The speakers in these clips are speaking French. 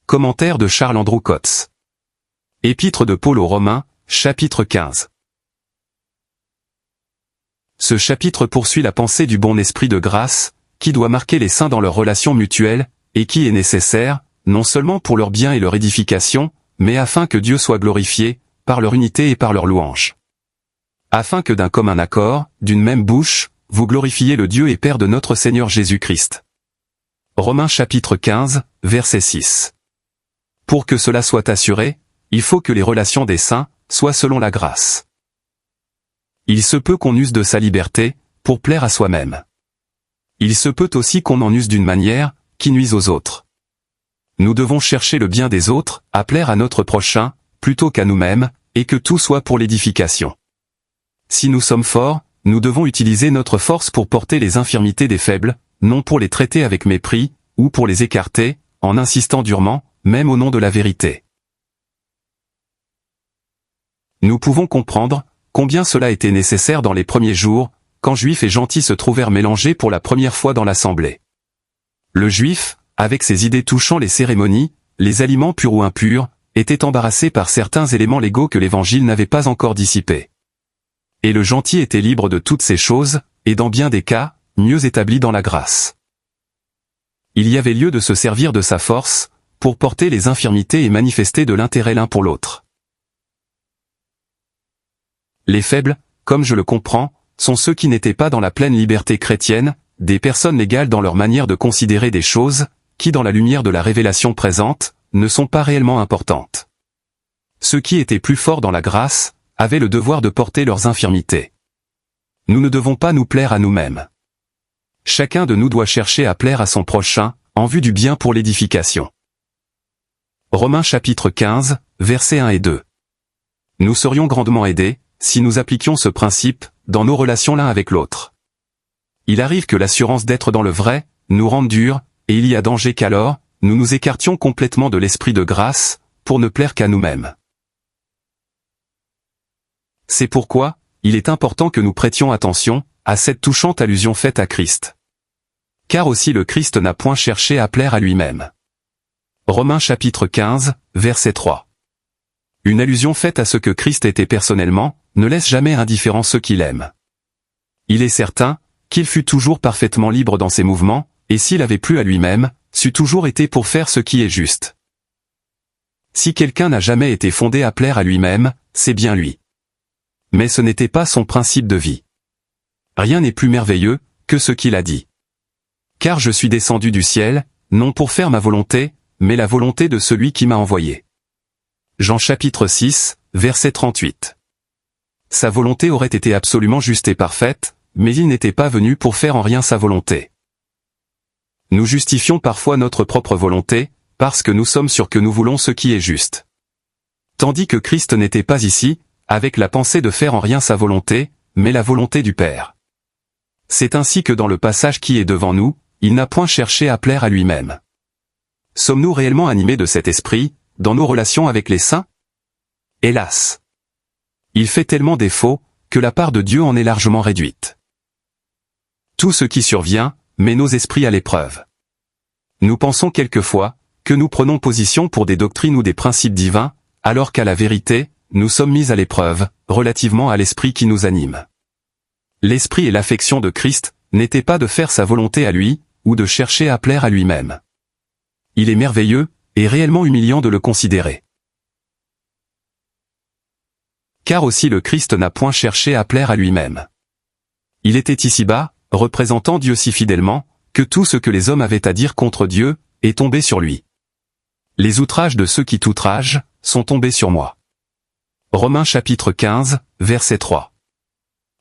Commentaire de Charles Andrew Coates. Épître de Paul aux Romains, chapitre 15. Ce chapitre poursuit la pensée du bon esprit de grâce, qui doit marquer les saints dans leurs relations mutuelles, et qui est nécessaire, non seulement pour leur bien et leur édification, mais afin que Dieu soit glorifié, par leur unité et par leur louange. Afin que d'un commun accord, d'une même bouche, vous glorifiez le Dieu et Père de notre Seigneur Jésus-Christ. Romains chapitre 15, verset 6. Pour que cela soit assuré, il faut que les relations des saints soient selon la grâce. Il se peut qu'on use de sa liberté, pour plaire à soi-même. Il se peut aussi qu'on en use d'une manière, qui nuise aux autres. Nous devons chercher le bien des autres, à plaire à notre prochain, plutôt qu'à nous-mêmes, et que tout soit pour l'édification. Si nous sommes forts, nous devons utiliser notre force pour porter les infirmités des faibles, non pour les traiter avec mépris, ou pour les écarter, en insistant durement, même au nom de la vérité. Nous pouvons comprendre combien cela était nécessaire dans les premiers jours, quand Juifs et gentils se trouvèrent mélangés pour la première fois dans l'assemblée. Le Juif, avec ses idées touchant les cérémonies, les aliments purs ou impurs, était embarrassé par certains éléments légaux que l'Évangile n'avait pas encore dissipés. Et le gentil était libre de toutes ces choses, et dans bien des cas, mieux établi dans la grâce. Il y avait lieu de se servir de sa force, pour porter les infirmités et manifester de l'intérêt l'un pour l'autre. Les faibles, comme je le comprends, sont ceux qui n'étaient pas dans la pleine liberté chrétienne, des personnes légales dans leur manière de considérer des choses, qui dans la lumière de la révélation présente, ne sont pas réellement importantes. Ceux qui étaient plus forts dans la grâce, avaient le devoir de porter leurs infirmités. Nous ne devons pas nous plaire à nous-mêmes. Chacun de nous doit chercher à plaire à son prochain, en vue du bien pour l'édification. Romains chapitre 15, versets 1 et 2. Nous serions grandement aidés, si nous appliquions ce principe, dans nos relations l'un avec l'autre. Il arrive que l'assurance d'être dans le vrai, nous rende durs, et il y a danger qu'alors, nous nous écartions complètement de l'esprit de grâce, pour ne plaire qu'à nous-mêmes. C'est pourquoi, il est important que nous prêtions attention, à cette touchante allusion faite à Christ. Car aussi le Christ n'a point cherché à plaire à lui-même. Romains chapitre 15, verset 3. Une allusion faite à ce que Christ était personnellement, ne laisse jamais indifférent ceux qu'il aime. Il est certain, qu'il fut toujours parfaitement libre dans ses mouvements, et s'il avait plu à lui-même, c'eût toujours été pour faire ce qui est juste. Si quelqu'un n'a jamais été fondé à plaire à lui-même, c'est bien lui. Mais ce n'était pas son principe de vie. Rien n'est plus merveilleux, que ce qu'il a dit. Car je suis descendu du ciel, non pour faire ma volonté, mais la volonté de celui qui m'a envoyé. Jean chapitre 6, verset 38. Sa volonté aurait été absolument juste et parfaite, mais il n'était pas venu pour faire en rien sa volonté. Nous justifions parfois notre propre volonté, parce que nous sommes sûrs que nous voulons ce qui est juste. Tandis que Christ n'était pas ici, avec la pensée de faire en rien sa volonté, mais la volonté du Père. C'est ainsi que dans le passage qui est devant nous, il n'a point cherché à plaire à lui-même. Sommes-nous réellement animés de cet esprit, dans nos relations avec les saints? Hélas! Il fait tellement défaut, que la part de Dieu en est largement réduite. Tout ce qui survient, met nos esprits à l'épreuve. Nous pensons quelquefois, que nous prenons position pour des doctrines ou des principes divins, alors qu'à la vérité, nous sommes mis à l'épreuve, relativement à l'esprit qui nous anime. L'esprit et l'affection de Christ, n'étaient pas de faire sa volonté à lui, ou de chercher à plaire à lui-même. Il est merveilleux, et réellement humiliant de le considérer. Car aussi le Christ n'a point cherché à plaire à lui-même. Il était ici-bas, représentant Dieu si fidèlement, que tout ce que les hommes avaient à dire contre Dieu, est tombé sur lui. Les outrages de ceux qui t'outragent, sont tombés sur moi. Romains chapitre 15, verset 3.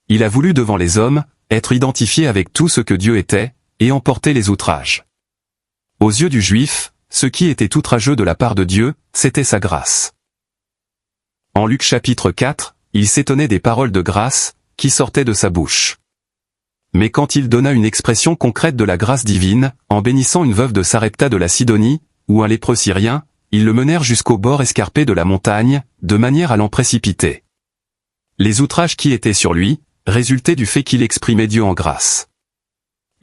Il a voulu devant les hommes, être identifié avec tout ce que Dieu était, et emporter les outrages. Aux yeux du Juif, ce qui était outrageux de la part de Dieu, c'était sa grâce. En Luc chapitre 4, il s'étonnait des paroles de grâce, qui sortaient de sa bouche. Mais quand il donna une expression concrète de la grâce divine, en bénissant une veuve de Sarepta de la Sidonie, ou un lépreux syrien, ils le menèrent jusqu'au bord escarpé de la montagne, de manière à l'en précipiter. Les outrages qui étaient sur lui, résultaient du fait qu'il exprimait Dieu en grâce.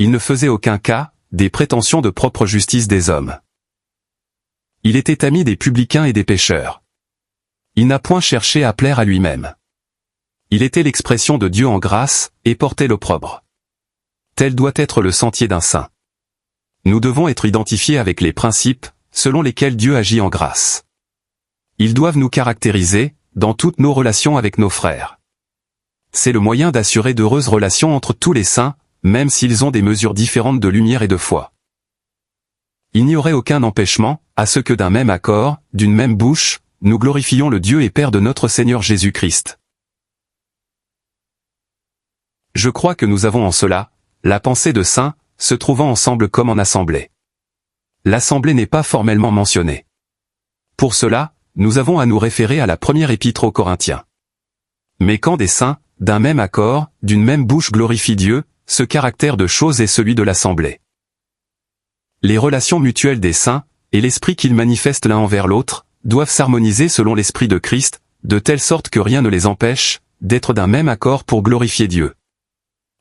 Il ne faisait aucun cas, des prétentions de propre justice des hommes. Il était ami des publicains et des pécheurs. Il n'a point cherché à plaire à lui-même. Il était l'expression de Dieu en grâce, et portait l'opprobre. Tel doit être le sentier d'un saint. Nous devons être identifiés avec les principes, selon lesquels Dieu agit en grâce. Ils doivent nous caractériser, dans toutes nos relations avec nos frères. C'est le moyen d'assurer d'heureuses relations entre tous les saints, même s'ils ont des mesures différentes de lumière et de foi. Il n'y aurait aucun empêchement, à ce que d'un même accord, d'une même bouche, nous glorifions le Dieu et Père de notre Seigneur Jésus-Christ. Je crois que nous avons en cela, la pensée de saints, se trouvant ensemble comme en assemblée. L'assemblée n'est pas formellement mentionnée. Pour cela, nous avons à nous référer à la première épître aux Corinthiens. Mais quand des saints, d'un même accord, d'une même bouche glorifient Dieu, ce caractère de chose est celui de l'assemblée. Les relations mutuelles des saints, et l'esprit qu'ils manifestent l'un envers l'autre, doivent s'harmoniser selon l'esprit de Christ, de telle sorte que rien ne les empêche, d'être d'un même accord pour glorifier Dieu.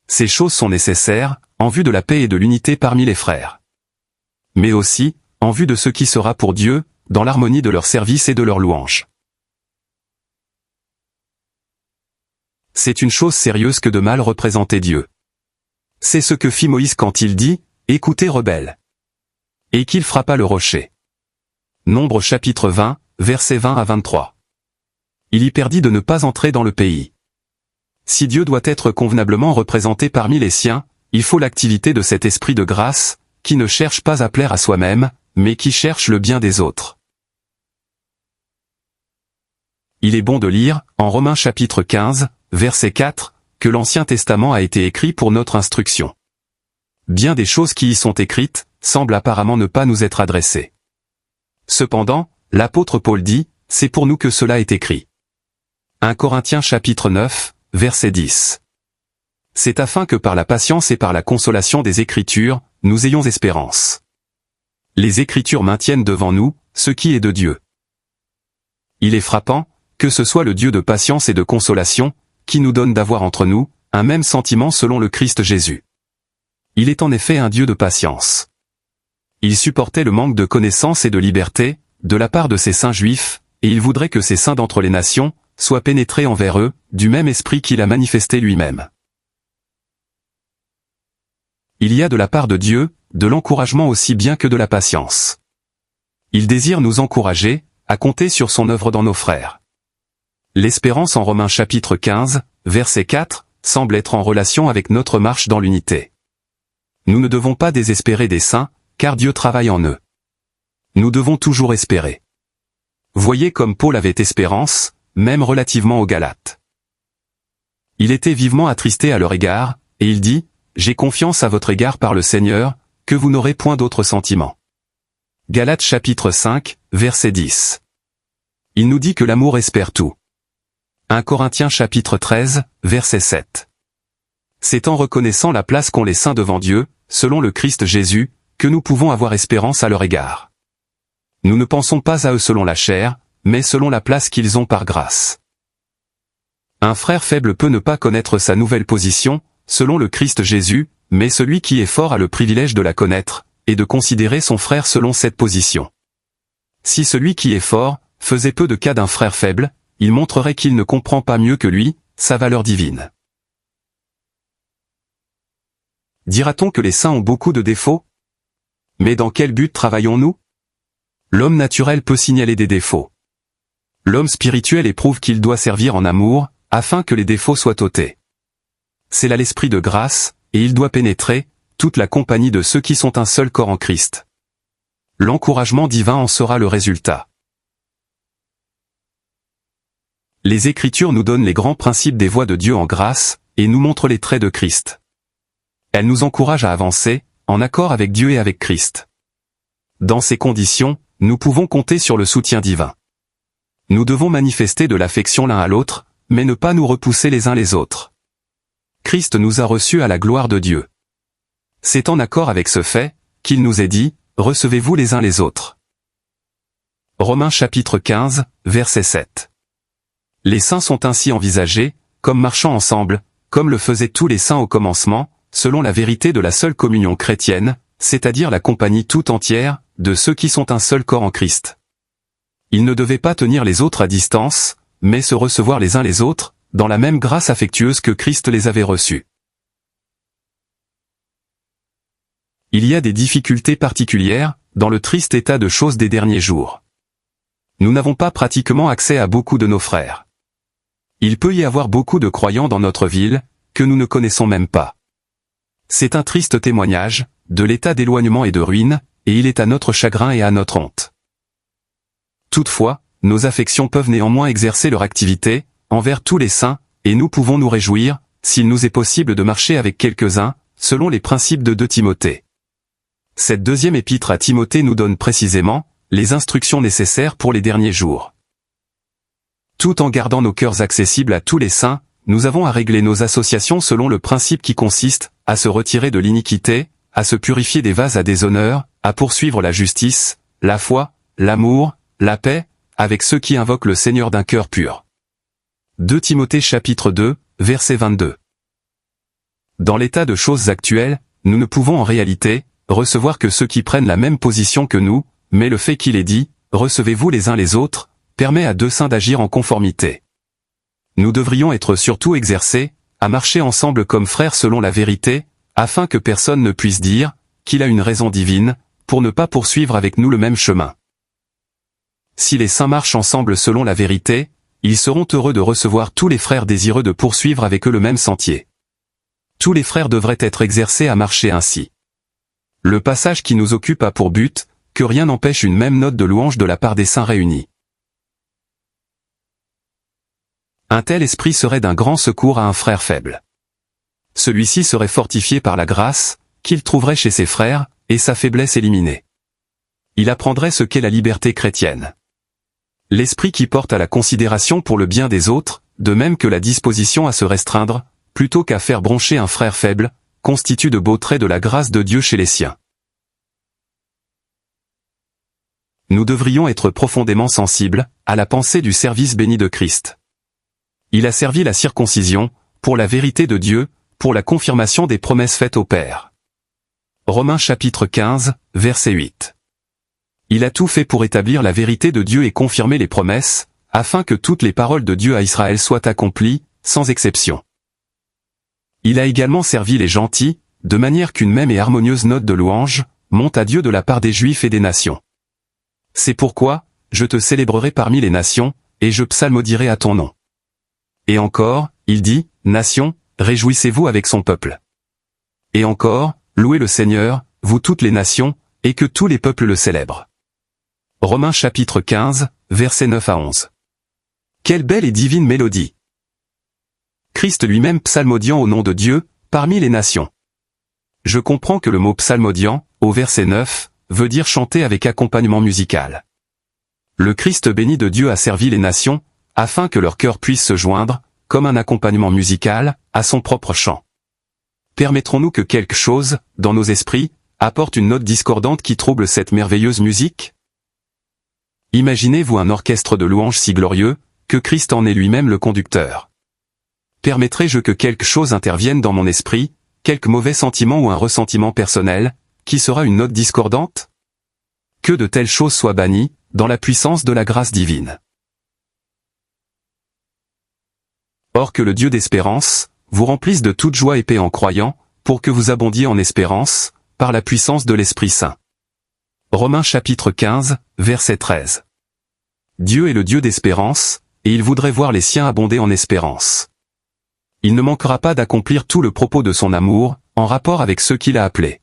Ces choses sont nécessaires, en vue de la paix et de l'unité parmi les frères. Mais aussi, en vue de ce qui sera pour Dieu, dans l'harmonie de leur service et de leur louange. C'est une chose sérieuse que de mal représenter Dieu. C'est ce que fit Moïse quand il dit, « Écoutez, rebelles !» et qu'il frappa le rocher. Nombre chapitre 20, versets 20 à 23. Il y perdit de ne pas entrer dans le pays. Si Dieu doit être convenablement représenté parmi les siens, il faut l'activité de cet esprit de grâce, qui ne cherche pas à plaire à soi-même, mais qui cherche le bien des autres. Il est bon de lire, en Romains chapitre 15, verset 4, que l'Ancien Testament a été écrit pour notre instruction. Bien des choses qui y sont écrites, semblent apparemment ne pas nous être adressées. Cependant, l'apôtre Paul dit, c'est pour nous que cela est écrit. 1 Corinthiens chapitre 9, verset 10. C'est afin que par la patience et par la consolation des Écritures, nous ayons espérance. Les Écritures maintiennent devant nous, ce qui est de Dieu. Il est frappant, que ce soit le Dieu de patience et de consolation, qui nous donne d'avoir entre nous, un même sentiment selon le Christ Jésus. Il est en effet un Dieu de patience. Il supportait le manque de connaissance et de liberté, de la part de ces saints juifs, et il voudrait que ces saints d'entre les nations, soient pénétrés envers eux, du même esprit qu'il a manifesté lui-même. Il y a de la part de Dieu, de l'encouragement aussi bien que de la patience. Il désire nous encourager, à compter sur son œuvre dans nos frères. L'espérance en Romains chapitre 15, verset 4, semble être en relation avec notre marche dans l'unité. Nous ne devons pas désespérer des saints, car Dieu travaille en eux. Nous devons toujours espérer. Voyez comme Paul avait espérance, même relativement aux Galates. Il était vivement attristé à leur égard, et il dit, « J'ai confiance à votre égard par le Seigneur, que vous n'aurez point d'autre sentiment. » Galates chapitre 5, verset 10. Il nous dit que l'amour espère tout. 1 Corinthiens chapitre 13, verset 7. C'est en reconnaissant la place qu'ont les saints devant Dieu, selon le Christ Jésus, que nous pouvons avoir espérance à leur égard. Nous ne pensons pas à eux selon la chair, mais selon la place qu'ils ont par grâce. Un frère faible peut ne pas connaître sa nouvelle position, selon le Christ Jésus, mais celui qui est fort a le privilège de la connaître, et de considérer son frère selon cette position. Si celui qui est fort, faisait peu de cas d'un frère faible, il montrerait qu'il ne comprend pas mieux que lui, sa valeur divine. Dira-t-on que les saints ont beaucoup de défauts? Mais dans quel but travaillons-nous? L'homme naturel peut signaler des défauts. L'homme spirituel éprouve qu'il doit servir en amour, afin que les défauts soient ôtés. C'est là l'esprit de grâce, et il doit pénétrer toute la compagnie de ceux qui sont un seul corps en Christ. L'encouragement divin en sera le résultat. Les Écritures nous donnent les grands principes des voies de Dieu en grâce, et nous montrent les traits de Christ. Elles nous encouragent à avancer, en accord avec Dieu et avec Christ. Dans ces conditions, nous pouvons compter sur le soutien divin. Nous devons manifester de l'affection l'un à l'autre, mais ne pas nous repousser les uns les autres. Christ nous a reçus à la gloire de Dieu. C'est en accord avec ce fait, qu'il nous est dit, « Recevez-vous les uns les autres ». Romains chapitre 15, verset 7. Les saints sont ainsi envisagés, comme marchant ensemble, comme le faisaient tous les saints au commencement, selon la vérité de la seule communion chrétienne, c'est-à-dire la compagnie tout entière, de ceux qui sont un seul corps en Christ. Ils ne devaient pas tenir les autres à distance, mais se recevoir les uns les autres, dans la même grâce affectueuse que Christ les avait reçus. Il y a des difficultés particulières, dans le triste état de choses des derniers jours. Nous n'avons pas pratiquement accès à beaucoup de nos frères. Il peut y avoir beaucoup de croyants dans notre ville, que nous ne connaissons même pas. C'est un triste témoignage, de l'état d'éloignement et de ruine, et il est à notre chagrin et à notre honte. Toutefois, nos affections peuvent néanmoins exercer leur activité, envers tous les saints, et nous pouvons nous réjouir, s'il nous est possible de marcher avec quelques-uns, selon les principes de 2 Timothée. Cette deuxième épître à Timothée nous donne précisément, les instructions nécessaires pour les derniers jours. Tout en gardant nos cœurs accessibles à tous les saints, nous avons à régler nos associations selon le principe qui consiste, à se retirer de l'iniquité, à se purifier des vases à déshonneur, à poursuivre la justice, la foi, l'amour, la paix, avec ceux qui invoquent le Seigneur d'un cœur pur. 2 Timothée chapitre 2, verset 22. Dans l'état de choses actuelles, nous ne pouvons en réalité, recevoir que ceux qui prennent la même position que nous, mais le fait qu'il est dit, recevez-vous les uns les autres, permet à 2 saints d'agir en conformité. Nous devrions être surtout exercés, à marcher ensemble comme frères selon la vérité, afin que personne ne puisse dire, qu'il a une raison divine, pour ne pas poursuivre avec nous le même chemin. Si les saints marchent ensemble selon la vérité, ils seront heureux de recevoir tous les frères désireux de poursuivre avec eux le même sentier. Tous les frères devraient être exercés à marcher ainsi. Le passage qui nous occupe a pour but, que rien n'empêche une même note de louange de la part des saints réunis. Un tel esprit serait d'un grand secours à un frère faible. Celui-ci serait fortifié par la grâce, qu'il trouverait chez ses frères, et sa faiblesse éliminée. Il apprendrait ce qu'est la liberté chrétienne. L'esprit qui porte à la considération pour le bien des autres, de même que la disposition à se restreindre, plutôt qu'à faire broncher un frère faible, constitue de beaux traits de la grâce de Dieu chez les siens. Nous devrions être profondément sensibles, à la pensée du service béni de Christ. Il a servi la circoncision, pour la vérité de Dieu, pour la confirmation des promesses faites au Père. Romains chapitre 15, verset 8. Il a tout fait pour établir la vérité de Dieu et confirmer les promesses, afin que toutes les paroles de Dieu à Israël soient accomplies, sans exception. Il a également servi les gentils, de manière qu'une même et harmonieuse note de louange, monte à Dieu de la part des Juifs et des nations. C'est pourquoi, je te célébrerai parmi les nations, et je psalmodierai à ton nom. Et encore, il dit, nations, réjouissez-vous avec son peuple. Et encore, louez le Seigneur, vous toutes les nations, et que tous les peuples le célèbrent. Romains chapitre 15, versets 9 à 11. Quelle belle et divine mélodie! Christ lui-même psalmodiant au nom de Dieu, parmi les nations. Je comprends que le mot psalmodiant, au verset 9, veut dire chanter avec accompagnement musical. Le Christ béni de Dieu a servi les nations, afin que leur cœur puisse se joindre, comme un accompagnement musical, à son propre chant. Permettrons-nous que quelque chose, dans nos esprits, apporte une note discordante qui trouble cette merveilleuse musique? Imaginez-vous un orchestre de louanges si glorieux, que Christ en est lui-même le conducteur. Permettrai-je que quelque chose intervienne dans mon esprit, quelque mauvais sentiment ou un ressentiment personnel, qui sera une note discordante? Que de telles choses soient bannies, dans la puissance de la grâce divine. Or que le Dieu d'espérance, vous remplisse de toute joie et paix en croyant, pour que vous abondiez en espérance, par la puissance de l'Esprit Saint. Romains chapitre 15, verset 13. Dieu est le Dieu d'espérance, et il voudrait voir les siens abonder en espérance. Il ne manquera pas d'accomplir tout le propos de son amour, en rapport avec ceux qu'il a appelés.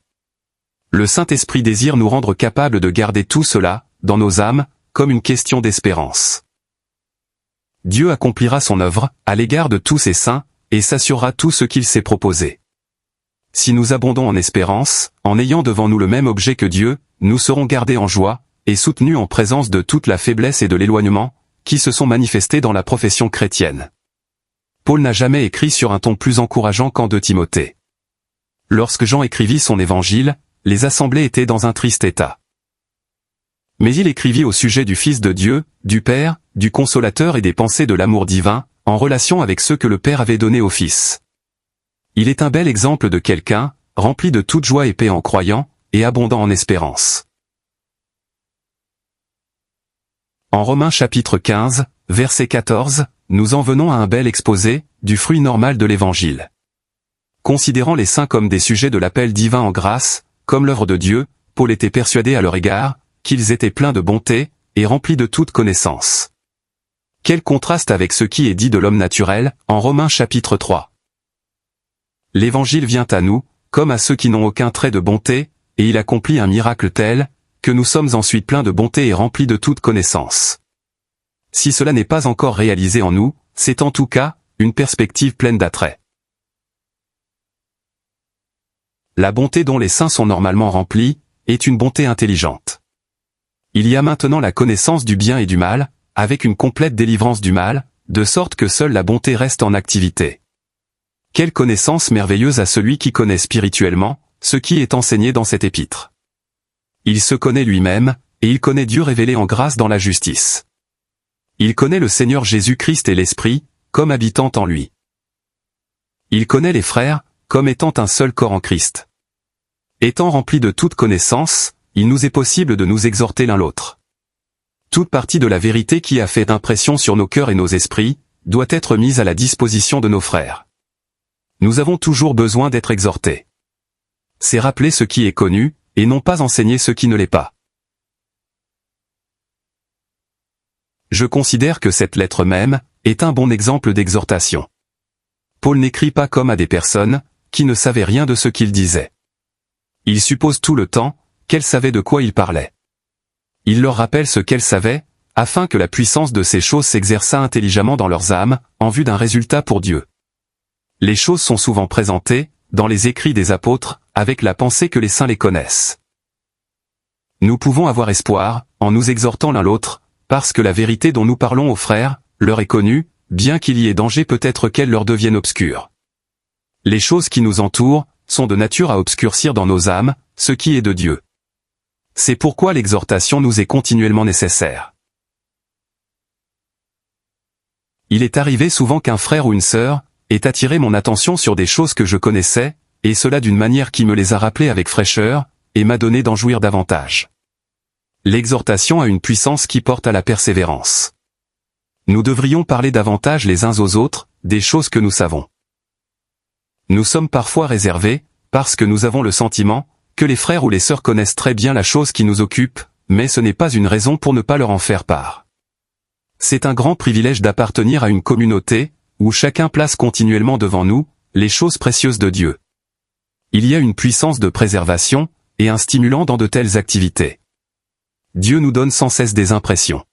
Le Saint-Esprit désire nous rendre capables de garder tout cela, dans nos âmes, comme une question d'espérance. Dieu accomplira son œuvre, à l'égard de tous ses saints, et s'assurera tout ce qu'il s'est proposé. Si nous abondons en espérance, en ayant devant nous le même objet que Dieu, nous serons gardés en joie, et soutenus en présence de toute la faiblesse et de l'éloignement, qui se sont manifestés dans la profession chrétienne. Paul n'a jamais écrit sur un ton plus encourageant qu'en 2 Timothée. Lorsque Jean écrivit son évangile, les assemblées étaient dans un triste état. Mais il écrivit au sujet du Fils de Dieu, du Père, du Consolateur et des pensées de l'amour divin, en relation avec ceux que le Père avait donnés au Fils. Il est un bel exemple de quelqu'un, rempli de toute joie et paix en croyant, et abondant en espérance. En Romains chapitre 15, verset 14, nous en venons à un bel exposé du fruit normal de l'Évangile. Considérant les saints comme des sujets de l'appel divin en grâce, comme l'œuvre de Dieu, Paul était persuadé à leur égard qu'ils étaient pleins de bonté et remplis de toute connaissance. Quel contraste avec ce qui est dit de l'homme naturel, en Romains chapitre 3. L'Évangile vient à nous, comme à ceux qui n'ont aucun trait de bonté, et il accomplit un miracle tel, que nous sommes ensuite pleins de bonté et remplis de toute connaissance. Si cela n'est pas encore réalisé en nous, c'est en tout cas une perspective pleine d'attrait. La bonté dont les saints sont normalement remplis est une bonté intelligente. Il y a maintenant la connaissance du bien et du mal, avec une complète délivrance du mal, de sorte que seule la bonté reste en activité. Quelle connaissance merveilleuse à celui qui connaît spirituellement ce qui est enseigné dans cet épître. Il se connaît lui-même, et il connaît Dieu révélé en grâce dans la justice. Il connaît le Seigneur Jésus-Christ et l'Esprit, comme habitant en lui. Il connaît les frères, comme étant un seul corps en Christ. Étant rempli de toute connaissance, il nous est possible de nous exhorter l'un l'autre. Toute partie de la vérité qui a fait impression sur nos cœurs et nos esprits, doit être mise à la disposition de nos frères. Nous avons toujours besoin d'être exhortés. C'est rappeler ce qui est connu, et non pas enseigner ce qui ne l'est pas. Je considère que cette lettre même est un bon exemple d'exhortation. Paul n'écrit pas comme à des personnes qui ne savaient rien de ce qu'il disait. Il suppose tout le temps qu'elles savaient de quoi il parlait. Il leur rappelle ce qu'elles savaient, afin que la puissance de ces choses s'exerçât intelligemment dans leurs âmes, en vue d'un résultat pour Dieu. Les choses sont souvent présentées, dans les écrits des apôtres, avec la pensée que les saints les connaissent. Nous pouvons avoir espoir, en nous exhortant l'un l'autre, parce que la vérité dont nous parlons aux frères, leur est connue, bien qu'il y ait danger peut-être qu'elle leur devienne obscure. Les choses qui nous entourent, sont de nature à obscurcir dans nos âmes, ce qui est de Dieu. C'est pourquoi l'exhortation nous est continuellement nécessaire. Il est arrivé souvent qu'un frère ou une sœur ait attiré mon attention sur des choses que je connaissais, et cela d'une manière qui me les a rappelées avec fraîcheur, et m'a donné d'en jouir davantage. L'exhortation a une puissance qui porte à la persévérance. Nous devrions parler davantage les uns aux autres, des choses que nous savons. Nous sommes parfois réservés, parce que nous avons le sentiment, que les frères ou les sœurs connaissent très bien la chose qui nous occupe, mais ce n'est pas une raison pour ne pas leur en faire part. C'est un grand privilège d'appartenir à une communauté, où chacun place continuellement devant nous, les choses précieuses de Dieu. Il y a une puissance de préservation, et un stimulant dans de telles activités. Dieu nous donne sans cesse des impressions.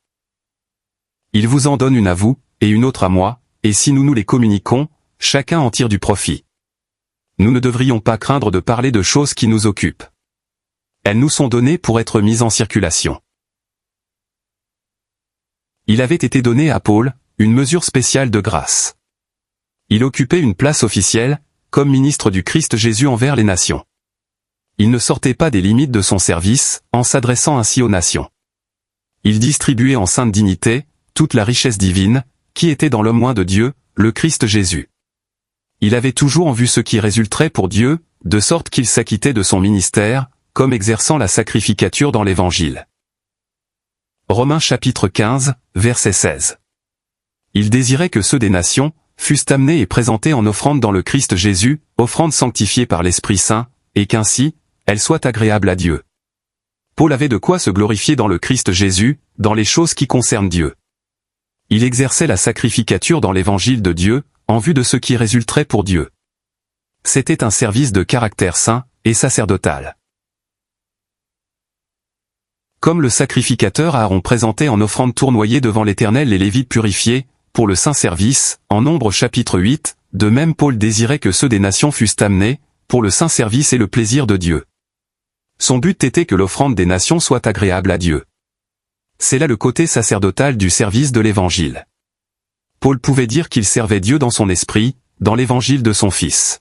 Il vous en donne une à vous, et une autre à moi, et si nous nous les communiquons, chacun en tire du profit. Nous ne devrions pas craindre de parler de choses qui nous occupent. Elles nous sont données pour être mises en circulation. Il avait été donné à Paul, une mesure spéciale de grâce. Il occupait une place officielle, comme ministre du Christ Jésus envers les nations. Il ne sortait pas des limites de son service, en s'adressant ainsi aux nations. Il distribuait en sainte dignité, toute la richesse divine, qui était dans l'homme oint de Dieu, le Christ Jésus. Il avait toujours en vue ce qui résulterait pour Dieu, de sorte qu'il s'acquittait de son ministère, comme exerçant la sacrificature dans l'Évangile. Romains chapitre 15, verset 16. Il désirait que ceux des nations fussent amenés et présentés en offrande dans le Christ Jésus, offrande sanctifiée par l'Esprit Saint, et qu'ainsi, elle soit agréable à Dieu. Paul avait de quoi se glorifier dans le Christ Jésus, dans les choses qui concernent Dieu. Il exerçait la sacrificature dans l'Évangile de Dieu, en vue de ce qui résulterait pour Dieu. C'était un service de caractère saint et sacerdotal. Comme le sacrificateur Aaron présentait en offrande tournoyée devant l'Éternel les Lévites purifiés, pour le saint service, en Nombres chapitre 8, de même Paul désirait que ceux des nations fussent amenés, pour le saint service et le plaisir de Dieu. Son but était que l'offrande des nations soit agréable à Dieu. C'est là le côté sacerdotal du service de l'Évangile. Paul pouvait dire qu'il servait Dieu dans son esprit, dans l'Évangile de son Fils.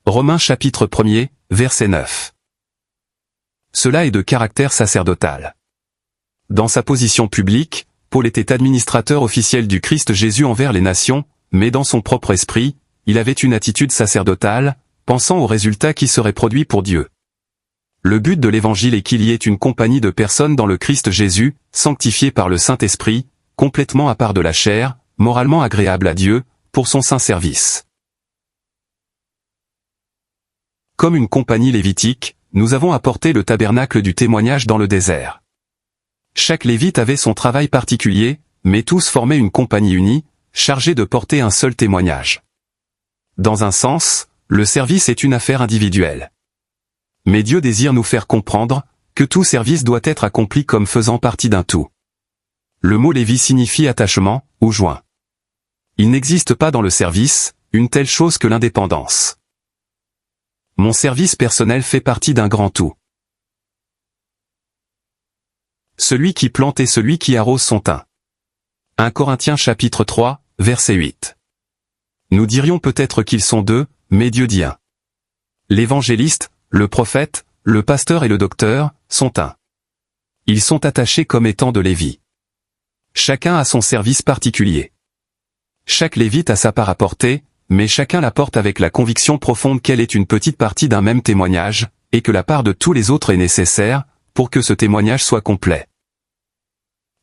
Romains chapitre 1er, verset 9. Cela est de caractère sacerdotal. Dans sa position publique, Paul était administrateur officiel du Christ Jésus envers les nations, mais dans son propre esprit, il avait une attitude sacerdotale, pensant aux résultats qui seraient produits pour Dieu. Le but de l'Évangile est qu'il y ait une compagnie de personnes dans le Christ Jésus, sanctifiées par le Saint-Esprit, complètement à part de la chair, moralement agréable à Dieu, pour son saint service. Comme une compagnie lévitique, nous avons apporté le tabernacle du témoignage dans le désert. Chaque lévite avait son travail particulier, mais tous formaient une compagnie unie, chargée de porter un seul témoignage. Dans un sens, le service est une affaire individuelle. Mais Dieu désire nous faire comprendre que tout service doit être accompli comme faisant partie d'un tout. Le mot Lévi signifie attachement ou joint. Il n'existe pas dans le service une telle chose que l'indépendance. Mon service personnel fait partie d'un grand tout. Celui qui plante et celui qui arrose sont un. 1 Corinthiens chapitre 3, verset 8. Nous dirions peut-être qu'ils sont deux, mais Dieu dit un. L'évangéliste, le prophète, le pasteur et le docteur sont un. Ils sont attachés comme étant de Lévi. Chacun a son service particulier. Chaque lévite a sa part à porter, mais chacun la porte avec la conviction profonde qu'elle est une petite partie d'un même témoignage, et que la part de tous les autres est nécessaire, pour que ce témoignage soit complet.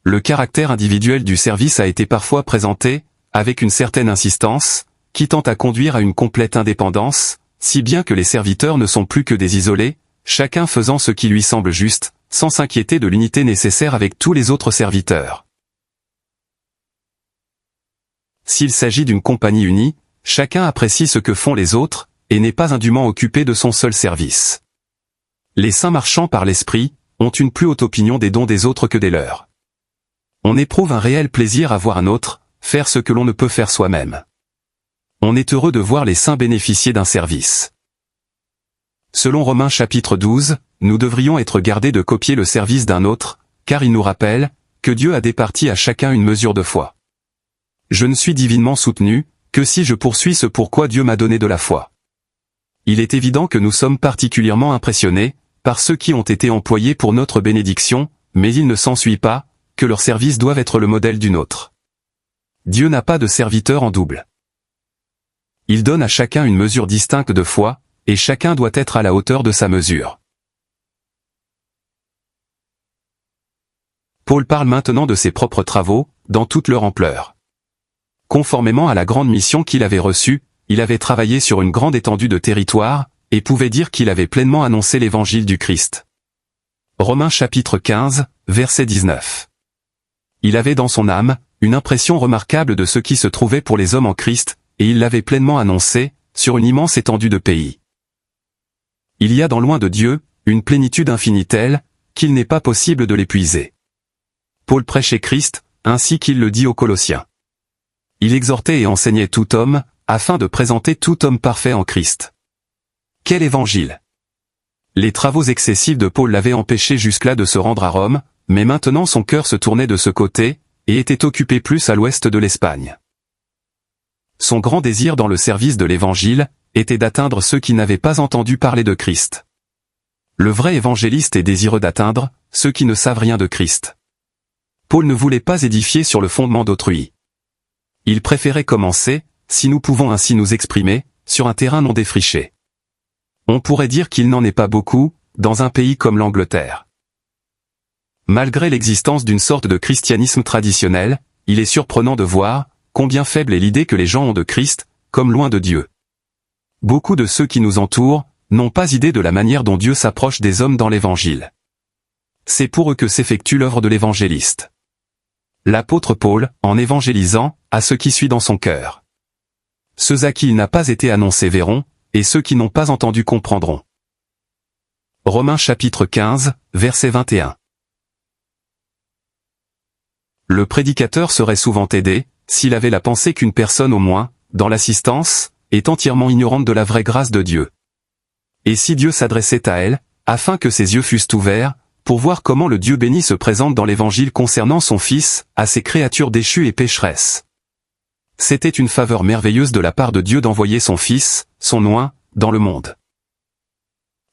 Le caractère individuel du service a été parfois présenté, avec une certaine insistance, qui tend à conduire à une complète indépendance, si bien que les serviteurs ne sont plus que des isolés, chacun faisant ce qui lui semble juste, sans s'inquiéter de l'unité nécessaire avec tous les autres serviteurs. S'il s'agit d'une compagnie unie, chacun apprécie ce que font les autres, et n'est pas indûment occupé de son seul service. Les saints marchant par l'esprit, ont une plus haute opinion des dons des autres que des leurs. On éprouve un réel plaisir à voir un autre, faire ce que l'on ne peut faire soi-même. On est heureux de voir les saints bénéficier d'un service. Selon Romains chapitre 12, nous devrions être gardés de copier le service d'un autre, car il nous rappelle que Dieu a départi à chacun une mesure de foi. Je ne suis divinement soutenu que si je poursuis ce pourquoi Dieu m'a donné de la foi. Il est évident que nous sommes particulièrement impressionnés par ceux qui ont été employés pour notre bénédiction, mais il ne s'ensuit pas que leurs services doivent être le modèle d'une autre. Dieu n'a pas de serviteur en double. Il donne à chacun une mesure distincte de foi, et chacun doit être à la hauteur de sa mesure. Paul parle maintenant de ses propres travaux, dans toute leur ampleur. Conformément à la grande mission qu'il avait reçue, il avait travaillé sur une grande étendue de territoire, et pouvait dire qu'il avait pleinement annoncé l'évangile du Christ. Romains chapitre 15, verset 19. Il avait dans son âme une impression remarquable de ce qui se trouvait pour les hommes en Christ, et il l'avait pleinement annoncé, sur une immense étendue de pays. Il y a dans loin de Dieu, une plénitude infinie telle, qu'il n'est pas possible de l'épuiser. Paul prêchait Christ, ainsi qu'il le dit aux Colossiens. Il exhortait et enseignait tout homme, afin de présenter tout homme parfait en Christ. Quel évangile! Les travaux excessifs de Paul l'avaient empêché jusque-là de se rendre à Rome, mais maintenant son cœur se tournait de ce côté, et était occupé plus à l'ouest de l'Espagne. Son grand désir dans le service de l'Évangile était d'atteindre ceux qui n'avaient pas entendu parler de Christ. Le vrai évangéliste est désireux d'atteindre ceux qui ne savent rien de Christ. Paul ne voulait pas édifier sur le fondement d'autrui. Il préférait commencer, si nous pouvons ainsi nous exprimer, sur un terrain non défriché. On pourrait dire qu'il n'en est pas beaucoup, dans un pays comme l'Angleterre. Malgré l'existence d'une sorte de christianisme traditionnel, il est surprenant de voir combien faible est l'idée que les gens ont de Christ, comme loin de Dieu. Beaucoup de ceux qui nous entourent n'ont pas idée de la manière dont Dieu s'approche des hommes dans l'Évangile. C'est pour eux que s'effectue l'œuvre de l'évangéliste. L'apôtre Paul, en évangélisant, a ce qui suit dans son cœur. Ceux à qui il n'a pas été annoncé verront, et ceux qui n'ont pas entendu comprendront. Romains chapitre 15, verset 21. Le prédicateur serait souvent aidé, s'il avait la pensée qu'une personne au moins, dans l'assistance, est entièrement ignorante de la vraie grâce de Dieu. Et si Dieu s'adressait à elle, afin que ses yeux fussent ouverts, pour voir comment le Dieu béni se présente dans l'Évangile concernant son Fils, à ses créatures déchues et pécheresses. C'était une faveur merveilleuse de la part de Dieu d'envoyer son Fils, son oint, dans le monde.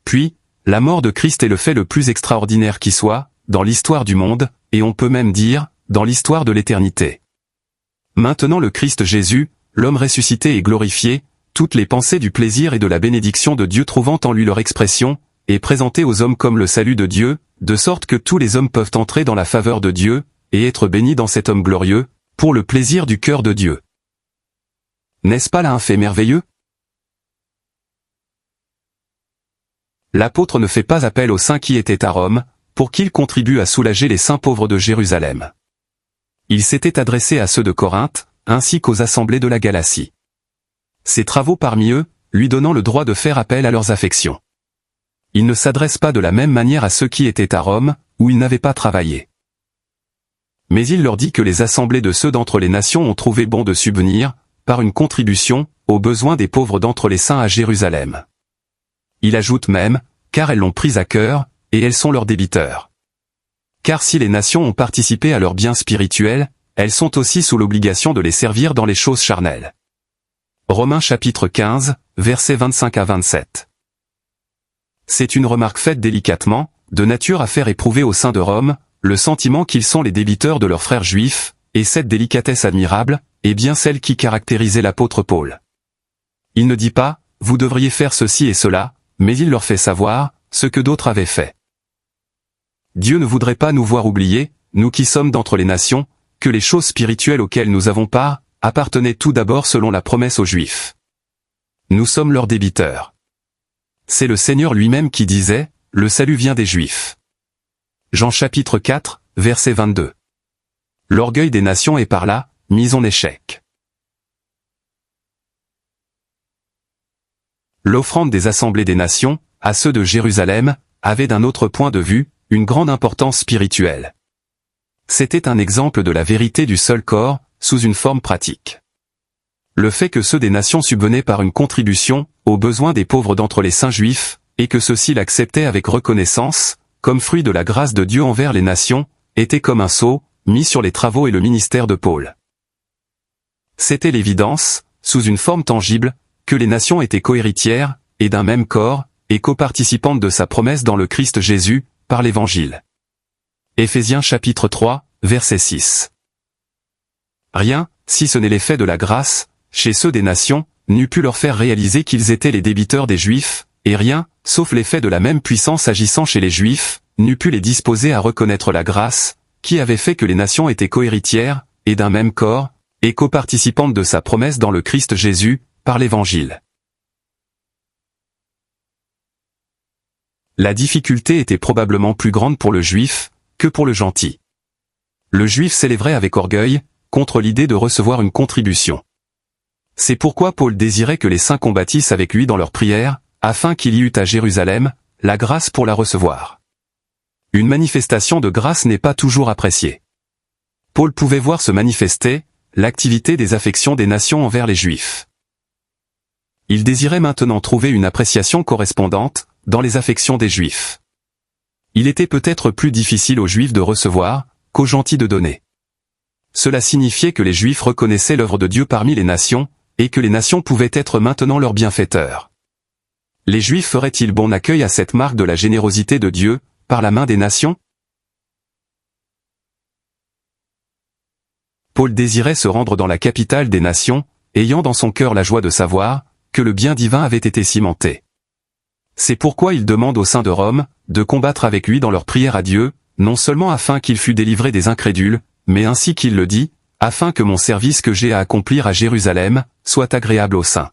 Puis, la mort de Christ est le fait le plus extraordinaire qui soit, dans l'histoire du monde, et on peut même dire, dans l'histoire de l'éternité. Maintenant le Christ Jésus, l'homme ressuscité et glorifié, toutes les pensées du plaisir et de la bénédiction de Dieu trouvant en lui leur expression, est présenté aux hommes comme le salut de Dieu, de sorte que tous les hommes peuvent entrer dans la faveur de Dieu, et être bénis dans cet homme glorieux, pour le plaisir du cœur de Dieu. N'est-ce pas là un fait merveilleux? L'apôtre ne fait pas appel aux saints qui étaient à Rome, pour qu'ils contribuent à soulager les saints pauvres de Jérusalem. Il s'était adressé à ceux de Corinthe, ainsi qu'aux assemblées de la Galatie. Ses travaux parmi eux, lui donnant le droit de faire appel à leurs affections. Il ne s'adresse pas de la même manière à ceux qui étaient à Rome, où il n'avait pas travaillé. Mais il leur dit que les assemblées de ceux d'entre les nations ont trouvé bon de subvenir, par une contribution, aux besoins des pauvres d'entre les saints à Jérusalem. Il ajoute même, car elles l'ont pris à cœur, et elles sont leurs débiteurs. Car si les nations ont participé à leurs biens spirituels, elles sont aussi sous l'obligation de les servir dans les choses charnelles. Romains chapitre 15, versets 25 à 27. C'est une remarque faite délicatement, de nature à faire éprouver au sein de Rome, le sentiment qu'ils sont les débiteurs de leurs frères juifs, et cette délicatesse admirable, est bien celle qui caractérisait l'apôtre Paul. Il ne dit pas, vous devriez faire ceci et cela, mais il leur fait savoir, ce que d'autres avaient fait. Dieu ne voudrait pas nous voir oublier, nous qui sommes d'entre les nations, que les choses spirituelles auxquelles nous avons part, appartenaient tout d'abord selon la promesse aux Juifs. Nous sommes leurs débiteurs. C'est le Seigneur lui-même qui disait, le salut vient des Juifs. Jean chapitre 4, verset 22. L'orgueil des nations est par là, mis en échec. L'offrande des assemblées des nations, à ceux de Jérusalem, avait d'un autre point de vue, une grande importance spirituelle. C'était un exemple de la vérité du seul corps, sous une forme pratique. Le fait que ceux des nations subvenaient par une contribution, aux besoins des pauvres d'entre les saints juifs, et que ceux-ci l'acceptaient avec reconnaissance, comme fruit de la grâce de Dieu envers les nations, était comme un sceau, mis sur les travaux et le ministère de Paul. C'était l'évidence, sous une forme tangible, que les nations étaient cohéritières, et d'un même corps, et coparticipantes de sa promesse dans le Christ Jésus, par l'Évangile. Éphésiens chapitre 3, verset 6. Rien, si ce n'est l'effet de la grâce, chez ceux des nations, n'eût pu leur faire réaliser qu'ils étaient les débiteurs des Juifs, et rien, sauf l'effet de la même puissance agissant chez les Juifs, n'eût pu les disposer à reconnaître la grâce, qui avait fait que les nations étaient cohéritières, et d'un même corps, et coparticipantes de sa promesse dans le Christ Jésus, par l'Évangile. La difficulté était probablement plus grande pour le Juif, que pour le gentil. Le Juif s'élèverait avec orgueil, contre l'idée de recevoir une contribution. C'est pourquoi Paul désirait que les saints combattissent avec lui dans leurs prières, afin qu'il y eût à Jérusalem, la grâce pour la recevoir. Une manifestation de grâce n'est pas toujours appréciée. Paul pouvait voir se manifester, l'activité des affections des nations envers les Juifs. Il désirait maintenant trouver une appréciation correspondante, dans les affections des Juifs. Il était peut-être plus difficile aux Juifs de recevoir, qu'aux gentils de donner. Cela signifiait que les Juifs reconnaissaient l'œuvre de Dieu parmi les nations, et que les nations pouvaient être maintenant leurs bienfaiteurs. Les Juifs feraient-ils bon accueil à cette marque de la générosité de Dieu, par la main des nations? Paul désirait se rendre dans la capitale des nations, ayant dans son cœur la joie de savoir, que le bien divin avait été cimenté. C'est pourquoi il demande aux saints de Rome, de combattre avec lui dans leur prière à Dieu, non seulement afin qu'il fût délivré des incrédules, mais ainsi qu'il le dit, afin que mon service que j'ai à accomplir à Jérusalem, soit agréable aux saints.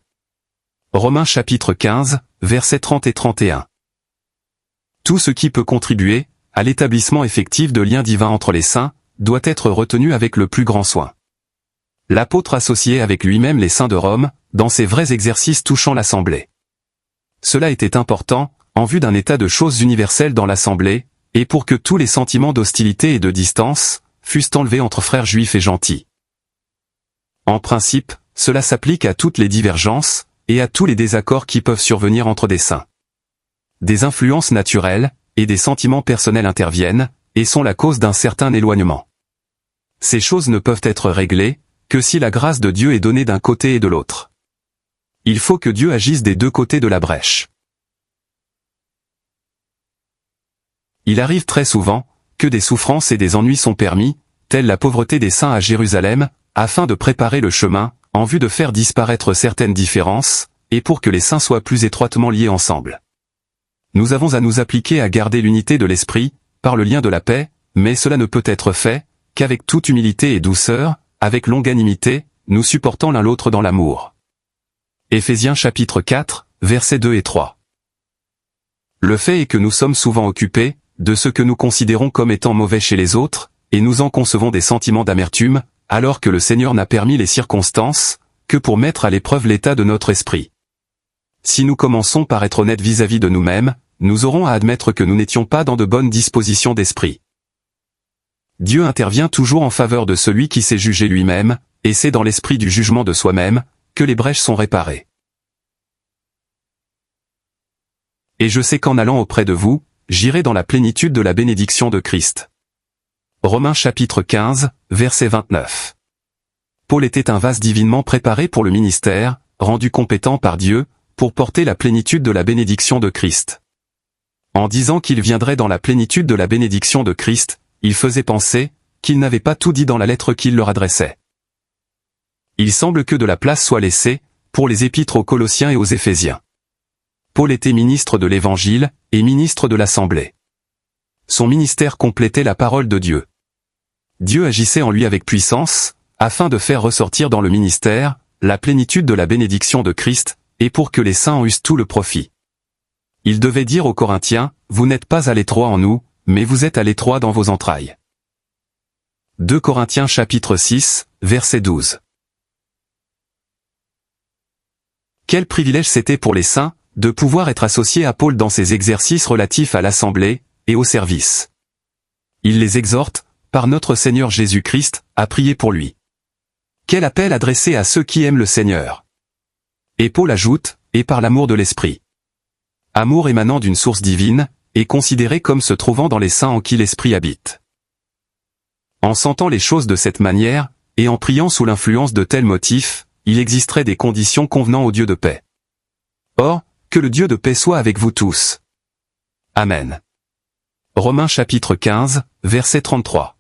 Romains chapitre 15, versets 30 et 31. Tout ce qui peut contribuer, à l'établissement effectif de liens divins entre les saints, doit être retenu avec le plus grand soin. L'apôtre associait avec lui-même les saints de Rome, dans ses vrais exercices touchant l'assemblée. Cela était important, en vue d'un état de choses universelles dans l'assemblée, et pour que tous les sentiments d'hostilité et de distance, fussent enlevés entre frères juifs et gentils. En principe, cela s'applique à toutes les divergences, et à tous les désaccords qui peuvent survenir entre des saints. Des influences naturelles, et des sentiments personnels interviennent, et sont la cause d'un certain éloignement. Ces choses ne peuvent être réglées, que si la grâce de Dieu est donnée d'un côté et de l'autre. Il faut que Dieu agisse des deux côtés de la brèche. Il arrive très souvent, que des souffrances et des ennuis sont permis, telle la pauvreté des saints à Jérusalem, afin de préparer le chemin, en vue de faire disparaître certaines différences, et pour que les saints soient plus étroitement liés ensemble. Nous avons à nous appliquer à garder l'unité de l'esprit, par le lien de la paix, mais cela ne peut être fait qu'avec toute humilité et douceur, avec longanimité, nous supportant l'un l'autre dans l'amour. Éphésiens chapitre 4, versets 2 et 3. Le fait est que nous sommes souvent occupés de ce que nous considérons comme étant mauvais chez les autres, et nous en concevons des sentiments d'amertume, alors que le Seigneur n'a permis les circonstances que pour mettre à l'épreuve l'état de notre esprit. Si nous commençons par être honnêtes vis-à-vis de nous-mêmes, nous aurons à admettre que nous n'étions pas dans de bonnes dispositions d'esprit. Dieu intervient toujours en faveur de celui qui s'est jugé lui-même, et c'est dans l'esprit du jugement de soi-même que les brèches sont réparées. Et je sais qu'en allant auprès de vous, j'irai dans la plénitude de la bénédiction de Christ. Romains chapitre 15, verset 29. Paul était un vase divinement préparé pour le ministère, rendu compétent par Dieu, pour porter la plénitude de la bénédiction de Christ. En disant qu'il viendrait dans la plénitude de la bénédiction de Christ, il faisait penser qu'il n'avait pas tout dit dans la lettre qu'il leur adressait. Il semble que de la place soit laissée pour les épîtres aux Colossiens et aux Éphésiens. Paul était ministre de l'Évangile et ministre de l'Assemblée. Son ministère complétait la parole de Dieu. Dieu agissait en lui avec puissance, afin de faire ressortir dans le ministère la plénitude de la bénédiction de Christ, et pour que les saints en eussent tout le profit. Il devait dire aux Corinthiens, « Vous n'êtes pas à l'étroit en nous, mais vous êtes à l'étroit dans vos entrailles. » 2 Corinthiens chapitre 6, verset 12. Quel privilège c'était pour les saints de pouvoir être associés à Paul dans ses exercices relatifs à l'assemblée et au service. Il les exhorte, par notre Seigneur Jésus-Christ, à prier pour lui. Quel appel adressé à ceux qui aiment le Seigneur. Et Paul ajoute, et par l'amour de l'Esprit. Amour émanant d'une source divine, et considéré comme se trouvant dans les saints en qui l'Esprit habite. En sentant les choses de cette manière, et en priant sous l'influence de tels motifs, il existerait des conditions convenant au Dieu de paix. Or, que le Dieu de paix soit avec vous tous. Amen. Romains chapitre 15, verset 33.